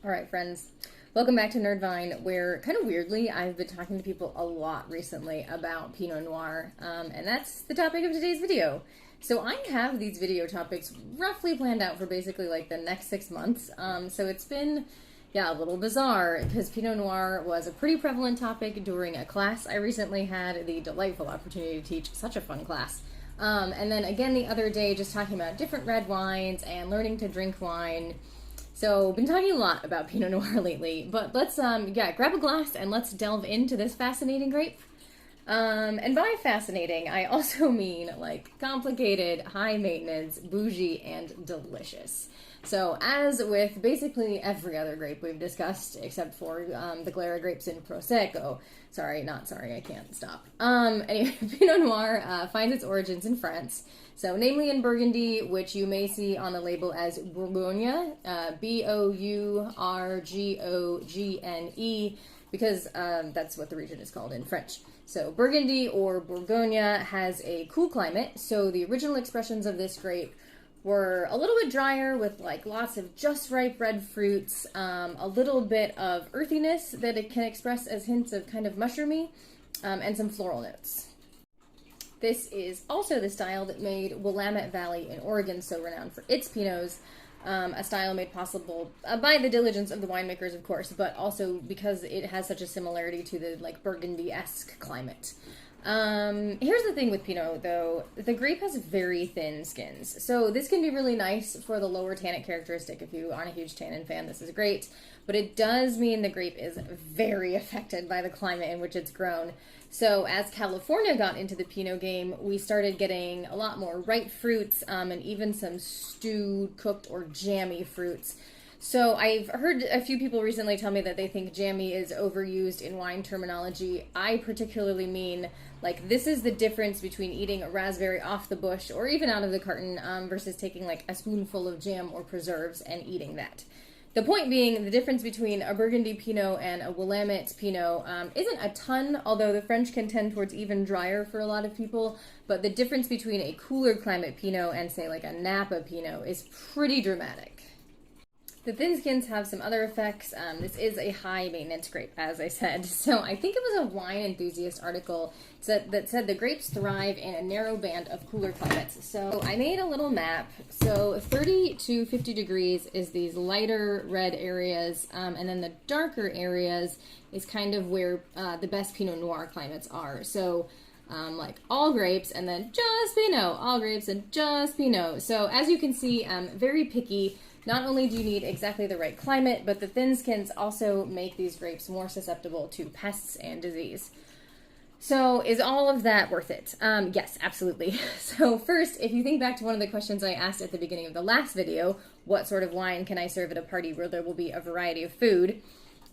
All right, friends. Welcome back to NerdVine, where kind of weirdly, I've been talking to people a lot recently about Pinot Noir, and that's the topic of today's video. So I have these video topics roughly planned out for basically like the next 6 months. So it's been, a little bizarre because Pinot Noir was a pretty prevalent topic during a class I recently had the delightful opportunity to teach. Such a fun class. And then again the other day, just talking about different red wines and learning to drink wine. So, been talking a lot about Pinot Noir lately, but let's, grab a glass and let's delve into this fascinating grape. And by fascinating, I also mean, like, complicated, high maintenance, bougie, and delicious. So, as with basically every other grape we've discussed, except for the Glera grapes in Prosecco. I can't stop. Anyway, Pinot Noir finds its origins in France. So, namely in Burgundy, which you may see on the label as Bourgogne, Bourgogne, because that's what the region is called in French. So, Burgundy or Bourgogne has a cool climate, so the original expressions of this grape were a little bit drier with like lots of just ripe red fruits, a little bit of earthiness that it can express as hints of kind of mushroomy, and some floral notes. This is also the style that made Willamette Valley in Oregon so renowned for its Pinots, a style made possible by the diligence of the winemakers, of course, but also because it has such a similarity to the like Burgundy-esque climate. Here's the thing with Pinot, though. The grape has very thin skins, so this can be really nice for the lower tannic characteristic. If you aren't a huge tannin fan, this is great, but it does mean the grape is very affected by the climate in which it's grown. So as California got into the Pinot game, we started getting a lot more ripe fruits, and even some stewed, cooked, or jammy fruits. So I've heard a few people recently tell me that they think jammy is overused in wine terminology. I particularly mean, like, this is the difference between eating a raspberry off the bush or even out of the carton versus taking like a spoonful of jam or preserves and eating that. The point being, the difference between a Burgundy Pinot and a Willamette Pinot isn't a ton, although the French can tend towards even drier for a lot of people, but the difference between a cooler climate Pinot and, say, like a Napa Pinot is pretty dramatic. The thin skins have some other effects. This is a high maintenance grape, as I said. So I think it was a wine enthusiast article that said the grapes thrive in a narrow band of cooler climates. So I made a little map. So 30 to 50 degrees is these lighter red areas, and then the darker areas is kind of where the best Pinot Noir climates are. So like all grapes and then just Pinot, all grapes and just Pinot. So as you can see, very picky. Not only do you need exactly the right climate, but the thin skins also make these grapes more susceptible to pests and disease. So is all of that worth it? Yes, absolutely. So first, if you think back to one of the questions I asked at the beginning of the last video, what sort of wine can I serve at a party where there will be a variety of food?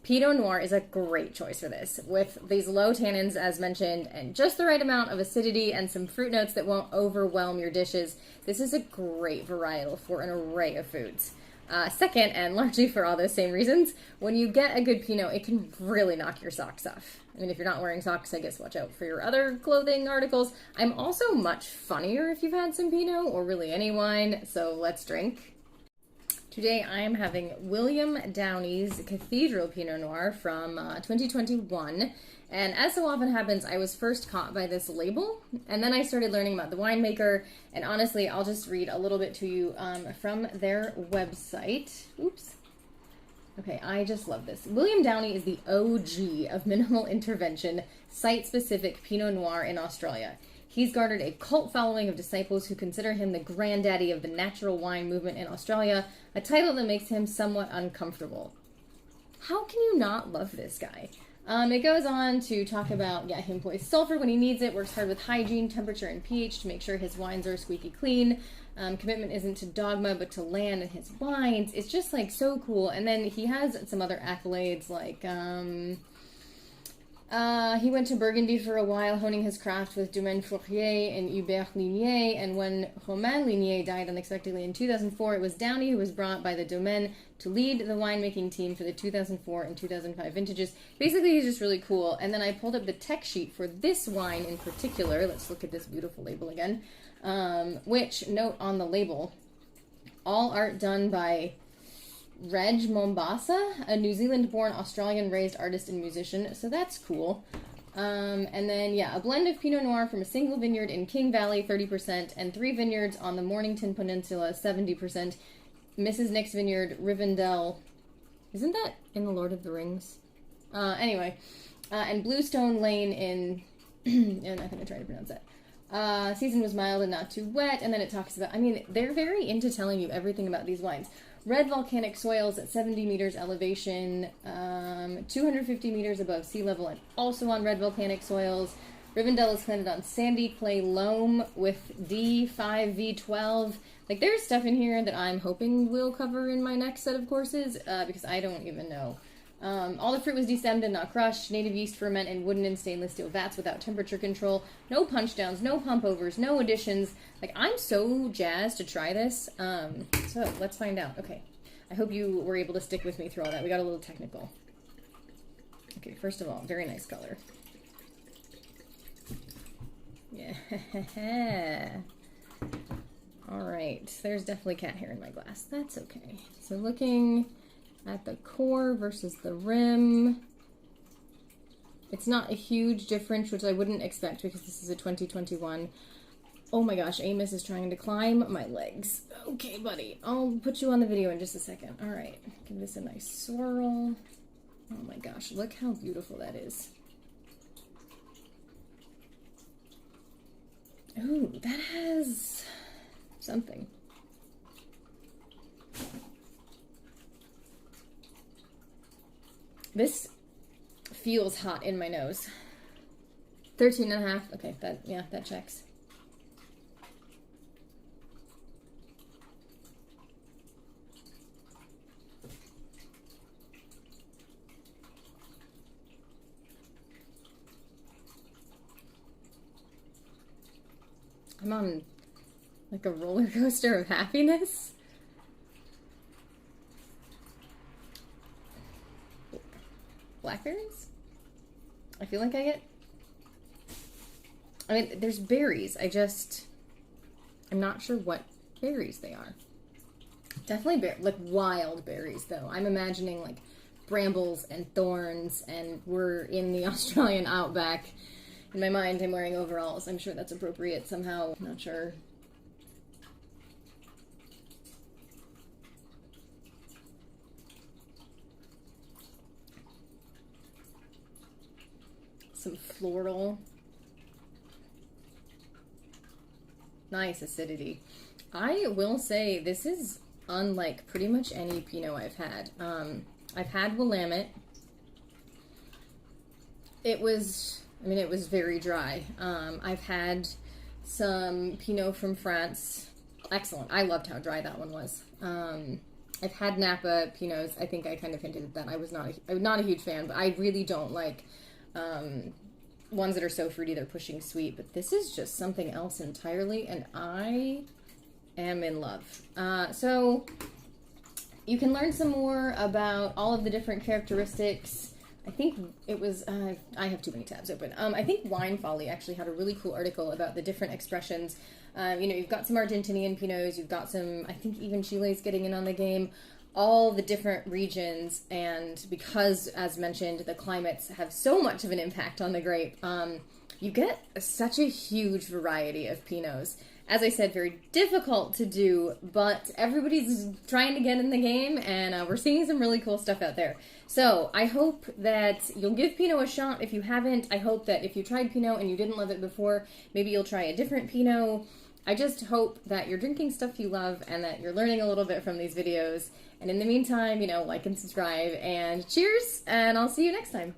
Pinot Noir is a great choice for this, with these low tannins, as mentioned, and just the right amount of acidity and some fruit notes that won't overwhelm your dishes. This is a great varietal for an array of foods. Second, and largely for all those same reasons, when you get a good Pinot, it can really knock your socks off. I mean, if you're not wearing socks, I guess watch out for your other clothing articles. I'm also much funnier if you've had some Pinot, or really any wine, so let's drink. Today I am having William Downey's Cathedral Pinot Noir from 2021, and as so often happens, I was first caught by this label, and then I started learning about the winemaker, and honestly, I'll just read a little bit to you from their website. Oops. Okay, I just love this. William Downey is the OG of minimal intervention, site-specific Pinot Noir in Australia. He's garnered a cult following of disciples who consider him the granddaddy of the natural wine movement in Australia, a title that makes him somewhat uncomfortable. How can you not love this guy? It goes on to talk about, he employs sulfur when he needs it, works hard with hygiene, temperature, and pH to make sure his wines are squeaky clean. Commitment isn't to dogma, but to land and his wines. It's just, like, so cool. And then he has some other accolades, like, he went to Burgundy for a while, honing his craft with Domaine Fourier and Hubert Lignier, and when Romain Lignier died unexpectedly in 2004, it was Downey who was brought by the Domaine to lead the winemaking team for the 2004 and 2005 vintages. Basically, he's just really cool. And then I pulled up the tech sheet for this wine in particular. Let's look at this beautiful label again. Which, note on the label, all art done by Reg Mombasa, a New Zealand-born, Australian-raised artist and musician, so that's cool. And then, yeah, a blend of Pinot Noir from a single vineyard in King Valley, 30%, and 3 vineyards on the Mornington Peninsula, 70%. Mrs. Nick's Vineyard, Rivendell. Isn't that in The Lord of the Rings? Anyway. And Bluestone Lane in... I'm not going to try to pronounce that. Season was mild and not too wet, and then it talks about... I mean, they're very into telling you everything about these wines. Red volcanic soils at 70 meters elevation, 250 meters above sea level, and also on red volcanic soils. Rivendell is planted on sandy clay loam with D5V12. Like, there's stuff in here that I'm hoping we'll cover in my next set of courses, because I don't even know. All the fruit was destemmed and not crushed. Native yeast ferment in wooden and stainless steel vats without temperature control. No punch downs, no pump overs, no additions. Like, I'm so jazzed to try this. So let's find out. Okay. I hope you were able to stick with me through all that. We got a little technical. Okay, first of all, very nice color. Yeah. All right. There's definitely cat hair in my glass. That's okay. So looking at the core versus the rim. It's not a huge difference, which I wouldn't expect because this is a 2021. Oh my gosh, Amos is trying to climb my legs. Okay, buddy. I'll put you on the video in just a second. All right. Give this a nice swirl. Oh my gosh, look how beautiful that is. Ooh, that has something. This feels hot in my nose. 13.5. Okay, that checks. I'm on like a roller coaster of happiness. Blackberries? I feel like I mean, there's berries. I'm not sure what berries they are. Definitely like wild berries, though. I'm imagining like brambles and thorns, and we're in the Australian outback. In my mind, I'm wearing overalls. I'm sure that's appropriate somehow. I'm not sure. Some floral. Nice acidity. I will say this is unlike pretty much any Pinot I've had. I've had Willamette. It was very dry. I've had some Pinot from France. Excellent. I loved how dry that one was. I've had Napa Pinots. I think I kind of hinted at that. I'm not a huge fan, but I really don't like ones that are so fruity they're pushing sweet. But this is just something else entirely, and I am in love. So you can learn some more about all of the different characteristics. I think it was, I have too many tabs open. I think Wine Folly actually had a really cool article about the different expressions. You've got some Argentinian Pinots, you've got some, I think even Chile's getting in on the game, all the different regions, and because, as mentioned, the climates have so much of an impact on the grape, you get such a huge variety of Pinots. As I said, very difficult to do, but everybody's trying to get in the game, and we're seeing some really cool stuff out there. So I hope that you'll give Pinot a shot if you haven't. I hope that if you tried Pinot and you didn't love it before, maybe you'll try a different Pinot. I just hope that you're drinking stuff you love and that you're learning a little bit from these videos. And in the meantime, like and subscribe, and cheers, and I'll see you next time.